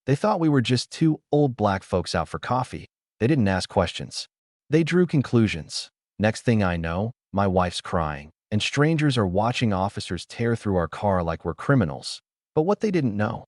They thought we were just two old black folks out for coffee. They didn't ask questions. They drew conclusions. Next thing I know, my wife's crying, and strangers are watching officers tear through our car like we're criminals. But what they didn't know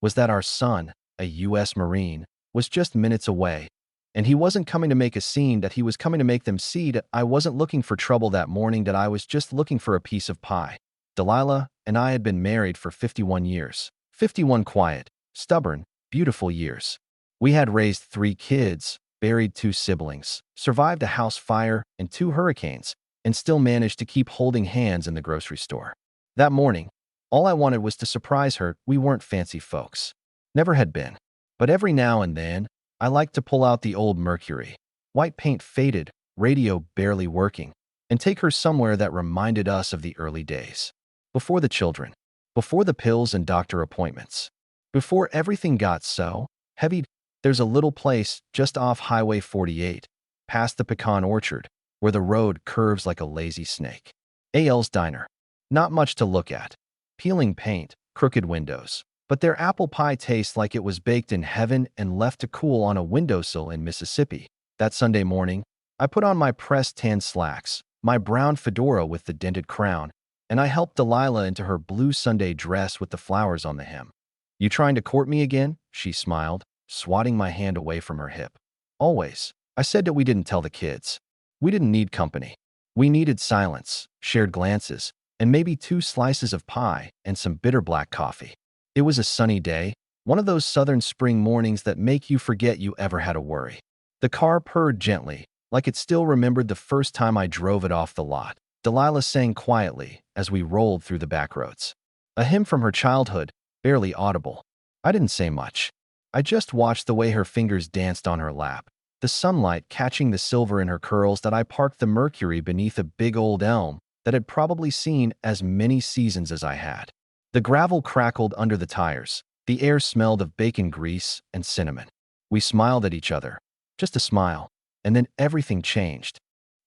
was that our son, a U.S. Marine, was just minutes away. And he wasn't coming to make a scene, that he was coming to make them see that I wasn't looking for trouble that morning, that I was just looking for a piece of pie. Delilah and I had been married for 51 years. 51 quiet, stubborn, beautiful years. We had raised 3 kids, buried 2 siblings, survived a house fire and 2 hurricanes, and still managed to keep holding hands in the grocery store. That morning, all I wanted was to surprise her. We weren't fancy folks. Never had been. But every now and then, I liked to pull out the old Mercury, white paint faded, radio barely working, and take her somewhere that reminded us of the early days. Before the children, before the pills and doctor appointments, before everything got so heavy. There's a little place just off Highway 48, past the pecan orchard, where the road curves like a lazy snake. AL's Diner. Not much to look at. Peeling paint, crooked windows. But their apple pie tastes like it was baked in heaven and left to cool on a windowsill in Mississippi. That Sunday morning, I put on my pressed tan slacks, my brown fedora with the dented crown, and I helped Delilah into her blue Sunday dress with the flowers on the hem. "You trying to court me again?" she smiled, swatting my hand away from her hip. "Always." I said that we didn't tell the kids. We didn't need company. We needed silence, shared glances, and maybe 2 slices of pie and some bitter black coffee. It was a sunny day, one of those southern spring mornings that make you forget you ever had a worry. The car purred gently, like it still remembered the first time I drove it off the lot. Delilah sang quietly as we rolled through the back roads. A hymn from her childhood, barely audible. I didn't say much. I just watched the way her fingers danced on her lap, the sunlight catching the silver in her curls. That I parked the Mercury beneath a big old elm that had probably seen as many seasons as I had. The gravel crackled under the tires. The air smelled of bacon grease and cinnamon. We smiled at each other. Just a smile. And then everything changed.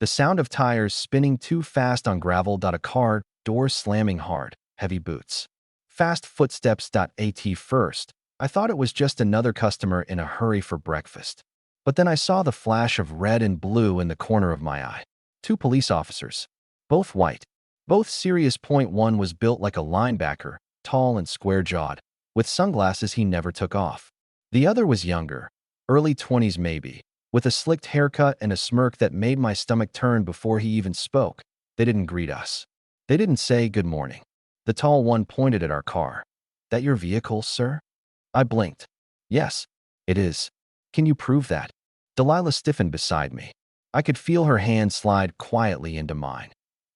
The sound of tires spinning too fast on gravel. A car door slamming hard. Heavy boots. Fast footsteps. At first, I thought it was just another customer in a hurry for breakfast. But then I saw the flash of red and blue in the corner of my eye. 2 police officers. Both white. Both serious. One was built like a linebacker, tall and square-jawed, with sunglasses he never took off. The other was younger, early 20s maybe, with a slicked haircut and a smirk that made my stomach turn before he even spoke. They didn't greet us. They didn't say good morning. The tall one pointed at our car. "That your vehicle, sir?" I blinked. "Yes, it is." "Can you prove that?" Delilah stiffened beside me. I could feel her hand slide quietly into mine.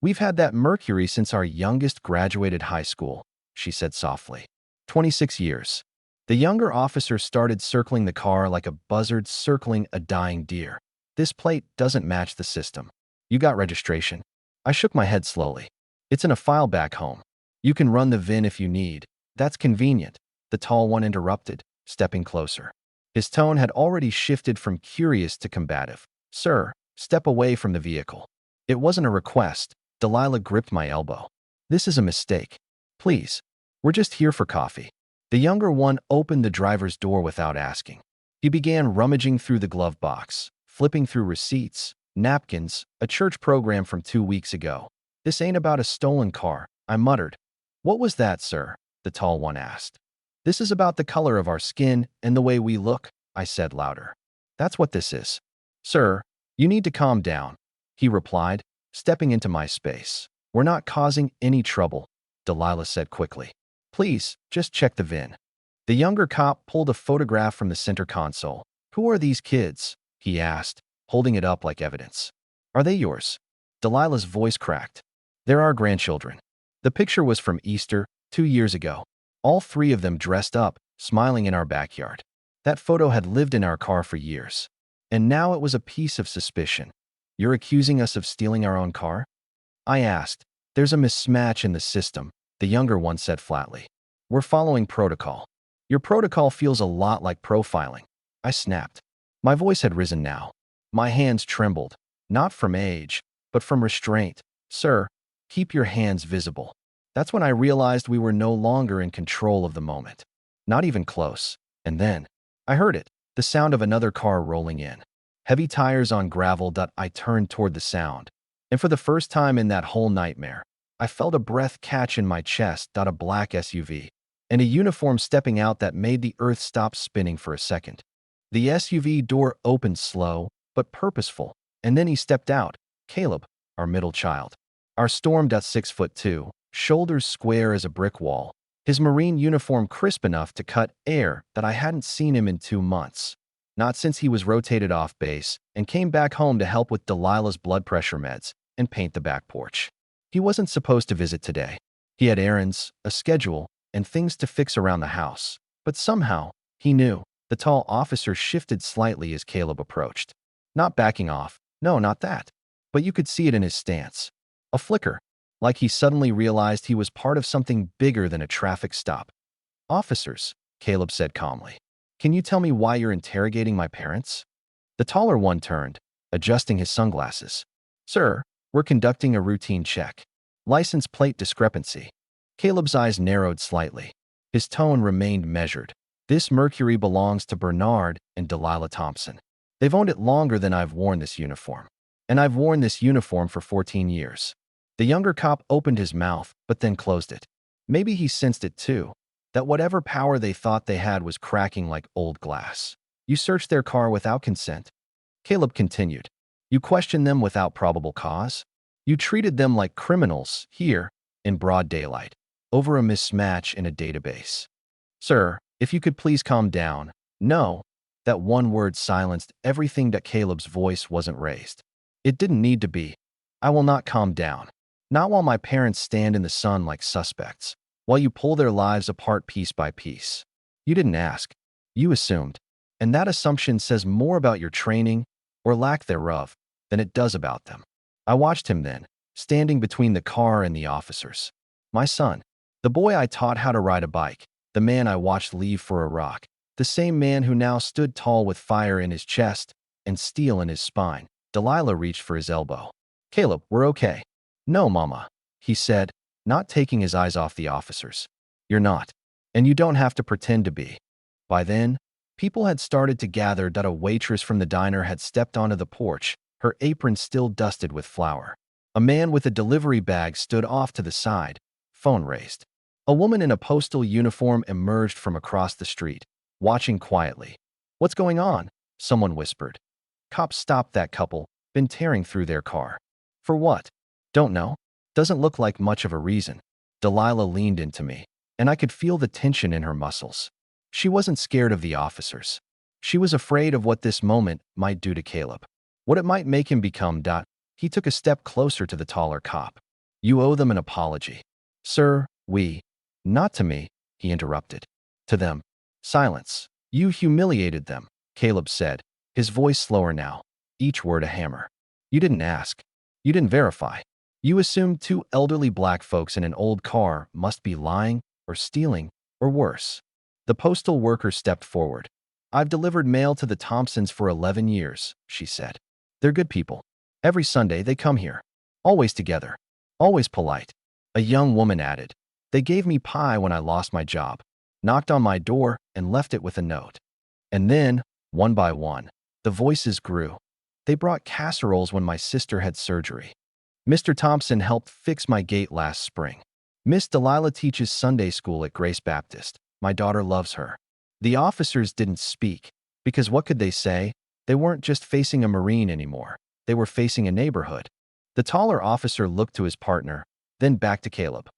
"We've had that Mercury since our youngest graduated high school," she said softly. 26 years. The younger officer started circling the car like a buzzard circling a dying deer. "This plate doesn't match the system. You got registration?" I shook my head slowly. "It's in a file back home. You can run the VIN if you need." "That's convenient," the tall one interrupted, stepping closer. His tone had already shifted from curious to combative. "Sir, step away from the vehicle." It wasn't a request. Delilah gripped my elbow. "This is a mistake. Please. We're just here for coffee." The younger one opened the driver's door without asking. He began rummaging through the glove box, flipping through receipts, napkins, a church program from 2 weeks ago. "This ain't about a stolen car," I muttered. "What was that, sir?" the tall one asked. "This is about the color of our skin and the way we look," I said louder. "That's what this is." "Sir, you need to calm down," he replied, stepping into my space. "We're not causing any trouble," Delilah said quickly. "Please, just check the VIN." The younger cop pulled a photograph from the center console. "Who are these kids?" he asked, holding it up like evidence. "Are they yours?" Delilah's voice cracked. "They're our grandchildren." The picture was from Easter, 2 years ago. All 3 of them dressed up, smiling in our backyard. That photo had lived in our car for years. And now it was a piece of suspicion. "You're accusing us of stealing our own car?" I asked. "There's a mismatch in the system," the younger one said flatly. "We're following protocol." "Your protocol feels a lot like profiling," I snapped. My voice had risen now. My hands trembled, not from age, but from restraint. "Sir, keep your hands visible." That's when I realized we were no longer in control of the moment. Not even close. And then, I heard it, the sound of another car rolling in. Heavy tires on gravel. I turned toward the sound. And for the first time in that whole nightmare, I felt a breath catch in my chest. A black SUV. And a uniform stepping out that made the earth stop spinning for a second. The SUV door opened slow, but purposeful, and then he stepped out. Caleb, our middle child. Our stormed at 6'2", shoulders square as a brick wall, his Marine uniform crisp enough to cut air that I hadn't seen him in 2 months. Not since he was rotated off base and came back home to help with Delilah's blood pressure meds and paint the back porch. He wasn't supposed to visit today. He had errands, a schedule, and things to fix around the house. But somehow, he knew. The tall officer shifted slightly as Caleb approached. Not backing off. No, not that. But you could see it in his stance. A flicker, like he suddenly realized he was part of something bigger than a traffic stop. "Officers," Caleb said calmly. "Can you tell me why you're interrogating my parents?" The taller one turned, adjusting his sunglasses. "Sir, we're conducting a routine check. License plate discrepancy." Caleb's eyes narrowed slightly. His tone remained measured. "This Mercury belongs to Bernard and Delilah Thompson. They've owned it longer than I've worn this uniform. And I've worn this uniform for 14 years. The younger cop opened his mouth, but then closed it. Maybe he sensed it too, that whatever power they thought they had was cracking like old glass. "You searched their car without consent." Caleb continued. "You questioned them without probable cause. You treated them like criminals here, in broad daylight, over a mismatch in a database. Sir, if you could please calm down." "No." That one word silenced everything. That Caleb's voice wasn't raised. "It didn't need to be. I will not calm down. Not while my parents stand in the sun like suspects, while you pull their lives apart piece by piece. You didn't ask. You assumed. And that assumption says more about your training, or lack thereof, than it does about them." I watched him then, standing between the car and the officers. My son. The boy I taught how to ride a bike. The man I watched leave for Iraq. The same man who now stood tall with fire in his chest and steel in his spine. Delilah reached for his elbow. "Caleb, we're okay." "No, Mama," he said, not taking his eyes off the officers. "You're not. And you don't have to pretend to be." By then, people had started to gather. A waitress from the diner had stepped onto the porch, her apron still dusted with flour. A man with a delivery bag stood off to the side, phone raised. A woman in a postal uniform emerged from across the street, watching quietly. "What's going on?" someone whispered. "Cops stopped that couple, been tearing through their car." "For what?" "Don't know. Doesn't look like much of a reason." Delilah leaned into me, and I could feel the tension in her muscles. She wasn't scared of the officers. She was afraid of what this moment might do to Caleb. What it might make him become. He took a step closer to the taller cop. "You owe them an apology." "Sir, we—" "Not to me," he interrupted. "To them." Silence. "You humiliated them," Caleb said, his voice slower now, each word a hammer. "You didn't ask. You didn't verify. You assumed 2 elderly black folks in an old car must be lying or stealing or worse." The postal worker stepped forward. "I've delivered mail to the Thompsons for 11 years, she said. "They're good people. Every Sunday they come here. Always together. Always polite." A young woman added, "They gave me pie when I lost my job, knocked on my door, and left it with a note." And then, one by one, the voices grew. "They brought casseroles when my sister had surgery. Mr. Thompson helped fix my gate last spring. Miss Delilah teaches Sunday school at Grace Baptist. My daughter loves her." The officers didn't speak, because what could they say? They weren't just facing a Marine anymore. They were facing a neighborhood. The taller officer looked to his partner, then back to Caleb.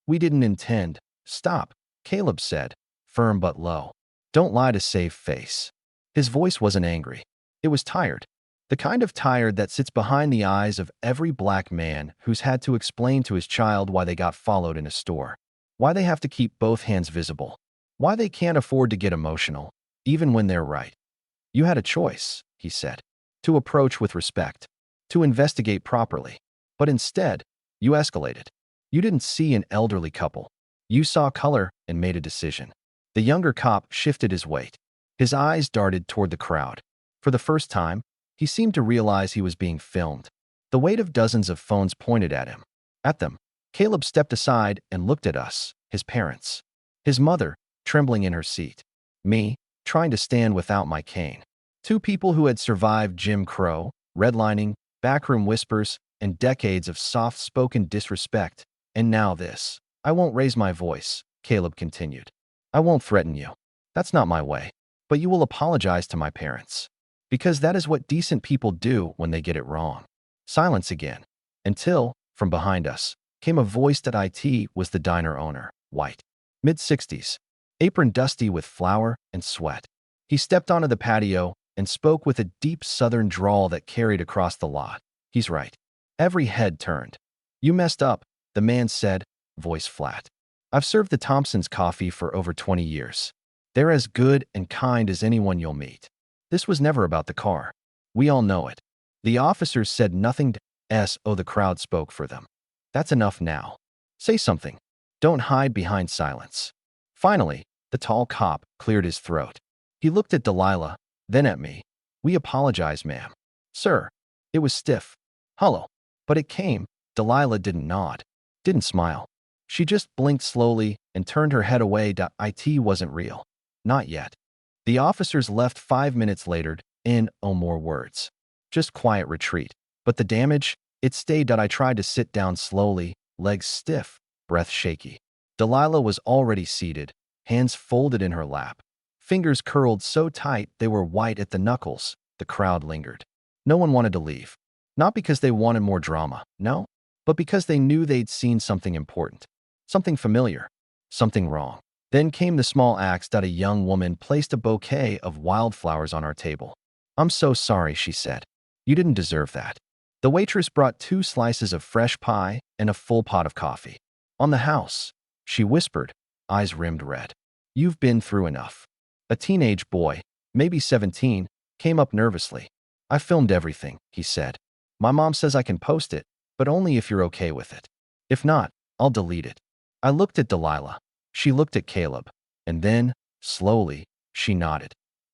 We didn't intend." "Stop," Caleb said, firm but low. "Don't lie to save face." His voice wasn't angry. It was tired. The kind of tired that sits behind the eyes of every black man who's had to explain to his child why they got followed in a store, why they have to keep both hands visible, why they can't afford to get emotional, even when they're right. "You had a choice," he said, "to approach with respect, to investigate properly. But instead, you escalated. You didn't see an elderly couple. You saw color and made a decision." The younger cop shifted his weight. His eyes darted toward the crowd. For the first time, he seemed to realize he was being filmed. The weight of dozens of phones pointed at him. At them. Caleb stepped aside and looked at us, his parents. His mother, trembling in her seat. Me, trying to stand without my cane. Two people who had survived Jim Crow, redlining, backroom whispers, and decades of soft-spoken disrespect. And now this. I won't raise my voice, Caleb continued. I won't threaten you. That's not my way. But you will apologize to my parents. Because that is what decent people do when they get it wrong. Silence again. Until, from behind us, came a voice that IT was the diner owner, white. Mid-60s. Apron dusty with flour and sweat. He stepped onto the patio and spoke with a deep southern drawl that carried across the lot. He's right. Every head turned. You messed up, the man said, voice flat. I've served the Thompsons coffee for over 20 years. They're as good and kind as anyone you'll meet. This was never about the car. We all know it. The officers said nothing to the crowd spoke for them. That's enough now. Say something. Don't hide behind silence. Finally, the tall cop cleared his throat. He looked at Delilah, then at me. We apologize, ma'am. Sir. It was stiff. Hollow. But it came. Delilah didn't nod. Didn't smile. She just blinked slowly and turned her head away. It wasn't real. Not yet. The officers left 5 minutes later, more words. Just quiet retreat. But the damage, it stayed. I tried to sit down slowly, legs stiff, breath shaky. Delilah was already seated, hands folded in her lap. Fingers curled so tight they were white at the knuckles. The crowd lingered. No one wanted to leave. Not because they wanted more drama, no, but because they knew they'd seen something important. Something familiar. Something wrong. Then came the small acts that a young woman placed a bouquet of wildflowers on our table. I'm so sorry, she said. You didn't deserve that. The waitress brought 2 slices of fresh pie and a full pot of coffee. On the house, she whispered, eyes rimmed red. You've been through enough. A teenage boy, maybe 17, came up nervously. I filmed everything, he said. My mom says I can post it, but only if you're okay with it. If not, I'll delete it. I looked at Delilah. She looked at Caleb. And then, slowly, she nodded.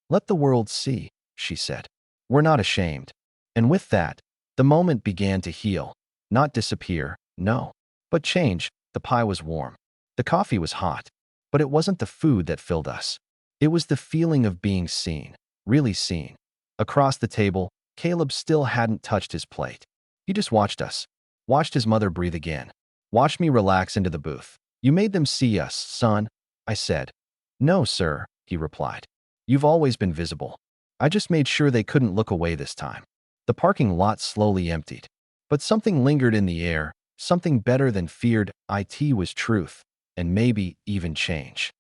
Let the world see, she said. We're not ashamed. And with that, the moment began to heal. Not disappear, no. But change. The pie was warm. The coffee was hot. But it wasn't the food that filled us. It was the feeling of being seen. Really seen. Across the table, Caleb still hadn't touched his plate. He just watched us. Watched his mother breathe again. Watched me relax into the booth. You made them see us, son, I said. No, sir, he replied. You've always been visible. I just made sure they couldn't look away this time. The parking lot slowly emptied. But something lingered in the air, something better than feared. It was truth, and maybe even change.